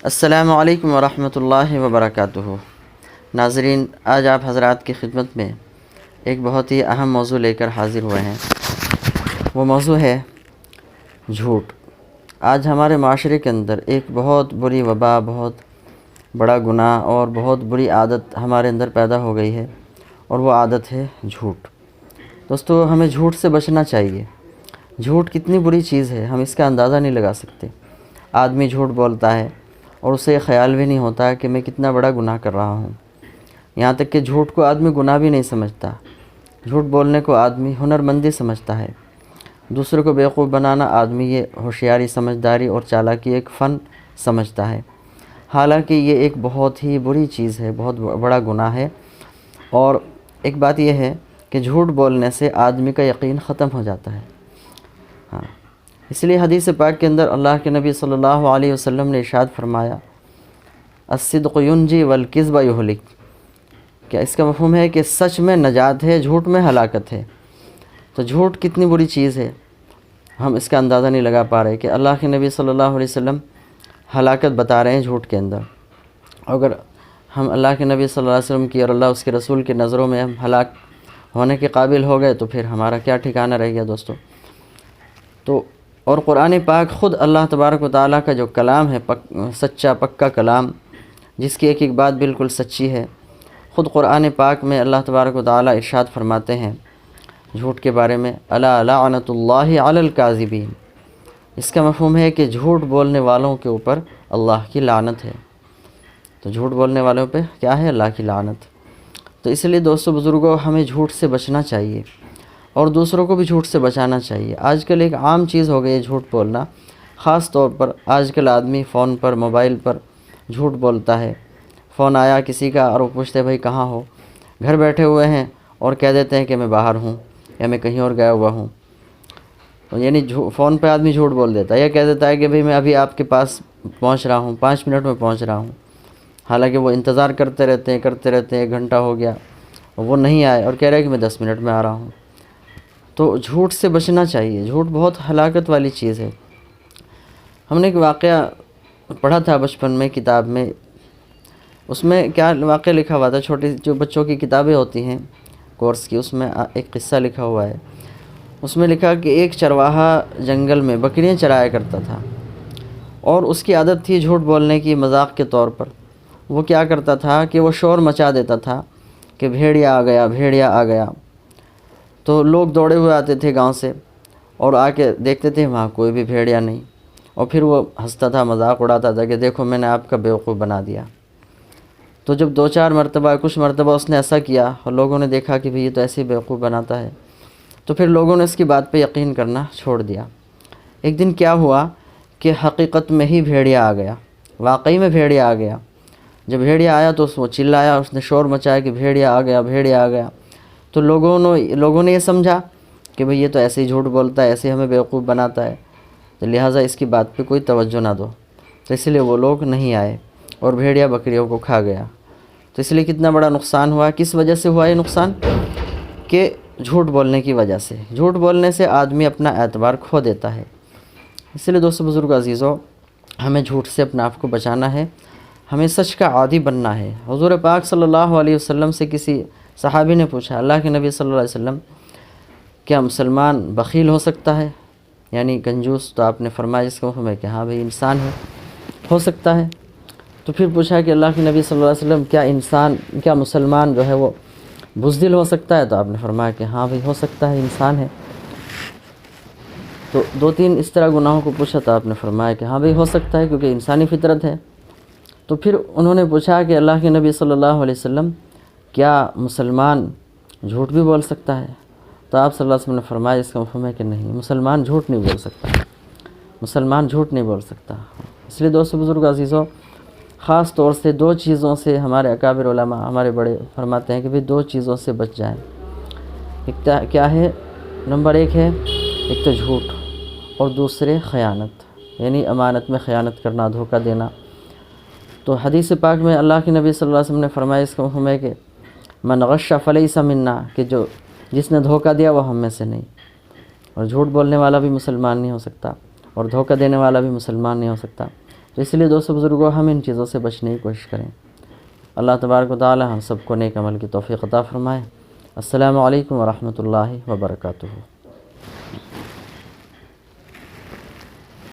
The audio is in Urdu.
السلام علیکم ورحمۃ اللہ وبرکاتہ۔ ناظرین، آج آپ حضرات کی خدمت میں ایک بہت ہی اہم موضوع لے کر حاضر ہوئے ہیں۔ وہ موضوع ہے جھوٹ۔ آج ہمارے معاشرے کے اندر ایک بہت بری وبا، بہت بڑا گناہ اور بہت بری عادت ہمارے اندر پیدا ہو گئی ہے، اور وہ عادت ہے جھوٹ۔ دوستو، ہمیں جھوٹ سے بچنا چاہیے۔ جھوٹ کتنی بری چیز ہے، ہم اس کا اندازہ نہیں لگا سکتے۔ آدمی جھوٹ بولتا ہے اور اسے خیال بھی نہیں ہوتا کہ میں کتنا بڑا گناہ کر رہا ہوں۔ یہاں تک کہ جھوٹ کو آدمی گناہ بھی نہیں سمجھتا۔ جھوٹ بولنے کو آدمی ہنرمندی سمجھتا ہے۔ دوسروں کو بیوقوف بنانا آدمی یہ ہوشیاری، سمجھداری اور چالاکی ایک فن سمجھتا ہے، حالانکہ یہ ایک بہت ہی بری چیز ہے، بہت بڑا گناہ ہے۔ اور ایک بات یہ ہے کہ جھوٹ بولنے سے آدمی کا یقین ختم ہو جاتا ہے۔ اس لیے حدیث پاک کے اندر اللہ کے نبی صلی اللہ علیہ وسلم نے ارشاد فرمایا، الصدق ینجی والکذب یہلک۔ کیا اس کا مفہوم ہے کہ سچ میں نجات ہے، جھوٹ میں ہلاکت ہے؟ تو جھوٹ کتنی بری چیز ہے، ہم اس کا اندازہ نہیں لگا پا رہے کہ اللہ کے نبی صلی اللہ علیہ وسلم ہلاکت بتا رہے ہیں جھوٹ کے اندر۔ اگر ہم اللہ کے نبی صلی اللہ علیہ وسلم کی اور اللہ اس کے رسول کی نظروں میں ہم ہلاک ہونے کے قابل ہو گئے تو پھر ہمارا کیا ٹھکانہ رہ گیا دوستو۔ تو اور قرآن پاک خود اللہ تبارک و تعالیٰ کا جو کلام ہے، سچا پکا کلام، جس کی ایک ایک بات بالکل سچی ہے، خود قرآن پاک میں اللہ تبارک و تعالیٰ ارشاد فرماتے ہیں جھوٹ کے بارے میں، الا لعنۃ اللہ علی الکاذبین۔ اس کا مفہوم ہے کہ جھوٹ بولنے والوں کے اوپر اللہ کی لعنت ہے۔ تو جھوٹ بولنے والوں پہ کیا ہے؟ اللہ کی لعنت۔ تو اس لیے دوستو بزرگوں، ہمیں جھوٹ سے بچنا چاہیے اور دوسروں کو بھی جھوٹ سے بچانا چاہیے۔ آج کل ایک عام چیز ہو گئی ہے جھوٹ بولنا، خاص طور پر آج کل آدمی فون پر، موبائل پر جھوٹ بولتا ہے۔ فون آیا کسی کا اور وہ پوچھتے بھائی کہاں ہو، گھر بیٹھے ہوئے ہیں اور کہہ دیتے ہیں کہ میں باہر ہوں یا میں کہیں اور گیا ہوا ہوں۔ یعنی فون پہ آدمی جھوٹ بول دیتا ہے، یا کہہ دیتا ہے کہ بھائی میں ابھی آپ کے پاس پہنچ رہا ہوں، 5 منٹ میں پہنچ رہا ہوں، حالانکہ وہ انتظار کرتے رہتے ہیں، 1 گھنٹہ ہو گیا اور وہ نہیں آئے اور کہہ رہے ہیں کہ میں 10 منٹ میں آ رہا ہوں۔ تو جھوٹ سے بچنا چاہیے، جھوٹ بہت ہلاکت والی چیز ہے۔ ہم نے ایک واقعہ پڑھا تھا بچپن میں کتاب میں، اس میں کیا واقعہ لکھا ہوا تھا، چھوٹی جو بچوں کی کتابیں ہوتی ہیں کورس کی، اس میں ایک قصہ لکھا ہوا ہے۔ اس میں لکھا کہ ایک چرواہا جنگل میں بکریاں چرایا کرتا تھا، اور اس کی عادت تھی جھوٹ بولنے کی مذاق کے طور پر۔ وہ کیا کرتا تھا کہ وہ شور مچا دیتا تھا کہ بھیڑیا آ گیا، بھیڑیا آ گیا۔ تو لوگ دوڑے ہوئے آتے تھے گاؤں سے اور آ کے دیکھتے تھے وہاں کوئی بھی بھیڑیا نہیں، اور پھر وہ ہنستا تھا، مذاق اڑاتا تھا کہ دیکھو میں نے آپ کا بیوقوف بنا دیا۔ تو جب 2-4 مرتبہ، کچھ مرتبہ اس نے ایسا کیا اور لوگوں نے دیکھا کہ بھئی یہ تو ایسے ہی بیوقوف بناتا ہے، تو پھر لوگوں نے اس کی بات پہ یقین کرنا چھوڑ دیا۔ ایک دن کیا ہوا کہ حقیقت میں ہی بھیڑیا آ گیا، واقعی میں بھیڑیا آ گیا۔ جب بھیڑیا آیا تو وہ چلایا، اس نے شور مچایا کہ بھیڑیا آ گیا، بھیڑیا آ گیا۔ تو لوگوں نے یہ سمجھا کہ بھئی یہ تو ایسے ہی جھوٹ بولتا ہے، ایسے ہی ہمیں بیوقوف بناتا ہے، تو لہٰذا اس کی بات پہ کوئی توجہ نہ دو۔ تو اس لیے وہ لوگ نہیں آئے اور بھیڑیا بکریوں کو کھا گیا۔ تو اس لیے کتنا بڑا نقصان ہوا۔ کس وجہ سے ہوا یہ نقصان؟ کہ جھوٹ بولنے کی وجہ سے۔ جھوٹ بولنے سے آدمی اپنا اعتبار کھو دیتا ہے۔ اس لیے دوستو بزرگ عزیزو، ہمیں جھوٹ سے اپنے آپ کو بچانا ہے، ہمیں سچ کا عادی بننا ہے۔ حضور پاک صلی اللہ علیہ وسلم سے کسی صحابی نے پوچھا، اللہ کے نبی صلی اللہ علیہ وسلم، کیا مسلمان بخیل ہو سکتا ہے، یعنی کنجوس؟ تو آپ نے فرمایا اس کا مفہوم ہے کہ ہاں بھئی انسان ہے، ہو سکتا ہے۔ تو پھر پوچھا کہ اللہ کے نبی صلی اللہ علیہ وسلم، کیا مسلمان جو ہے وہ بزدل ہو سکتا ہے؟ تو آپ نے فرمایا کہ ہاں بھئی ہو سکتا ہے، انسان ہے۔ تو 2-3 اس طرح گناہوں کو پوچھا تو آپ نے فرمایا کہ ہاں بھئی ہو سکتا ہے، کیونکہ انسانی فطرت ہے۔ تو پھر انہوں نے پوچھا کہ اللہ کے نبی صلی اللہ علیہ وسلم، کیا مسلمان جھوٹ بھی بول سکتا ہے؟ تو آپ صلی اللہ علیہ وسلم نے فرمایا اس کا مفہوم ہے کہ نہیں، مسلمان جھوٹ نہیں بول سکتا، مسلمان جھوٹ نہیں بول سکتا۔ اس لیے دوستو بزرگ عزیزوں، خاص طور سے 2 چیزوں سے ہمارے اکابر علماء، ہمارے بڑے فرماتے ہیں کہ بھئی 2 چیزوں سے بچ جائیں۔ ایک کیا ہے؟ نمبر 1 ہے، ایک تو جھوٹ، اور دوسرے خیانت، یعنی امانت میں خیانت کرنا، دھوکہ دینا۔ تو حدیث پاک میں اللہ کے نبی صلی اللہ علیہ وسلم نے فرمایا اس کا مفہوم ہے کہ من غش فلیس منا، کہ جس نے دھوکہ دیا وہ ہم میں سے نہیں، اور جھوٹ بولنے والا بھی مسلمان نہیں ہو سکتا، اور دھوکہ دینے والا بھی مسلمان نہیں ہو سکتا۔ تو اس لیے دوستو بزرگوں، ہم ان چیزوں سے بچنے کی کوشش کریں۔ اللہ تبارک و تعالی ہم سب کو نیک عمل کی توفیق عطا فرمائے۔ السلام علیکم ورحمۃ اللہ وبرکاتہ۔